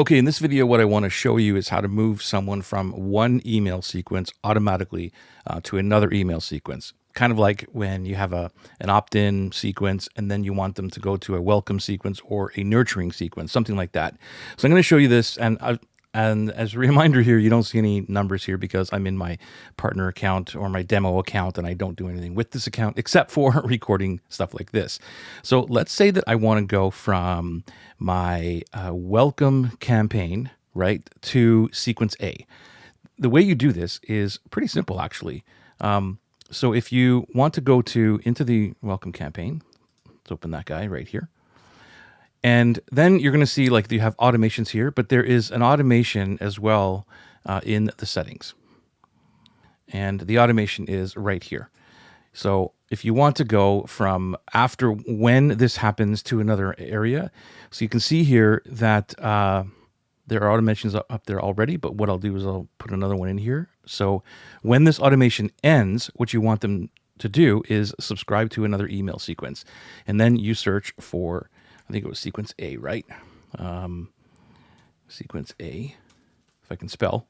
Okay, in this video, what I want to show you is how to move someone from one email sequence automatically to another email sequence. Kind of like when you have an opt-in sequence and then you want them to go to a welcome sequence or a nurturing sequence, something like that. So I'm going to show you this, and as a reminder here, you don't see any numbers here because I'm in my partner account or my demo account, and I don't do anything with this account except for recording stuff like this. So let's say that I want to go from my welcome campaign, right, to sequence A. The way you do this is pretty simple, actually. So if you want to go into the welcome campaign, let's open that guy right here. And then you're going to see like you have automations here, but there is an automation as well in the settings. And the automation is right here. So if you want to go from after when this happens to another area, so you can see here that there are automations up there already, but what I'll do is I'll put another one in here. So when this automation ends, what you want them to do is subscribe to another email sequence. And then you search for, I think it was sequence A, right? Sequence A, if I can spell.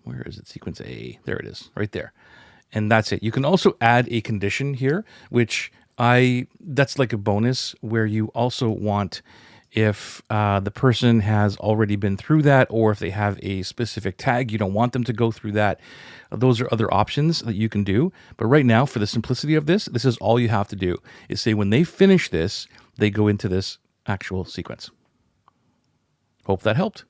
Where is it? Sequence A. There it is, right there. And that's it. You can also add a condition here, which that's like a bonus where you also want if the person has already been through that, or if they have a specific tag, you don't want them to go through that. Those are other options that you can do. But right now, for the simplicity of this is all you have to do is say when they finish this, they go into this actual sequence. Hope that helped.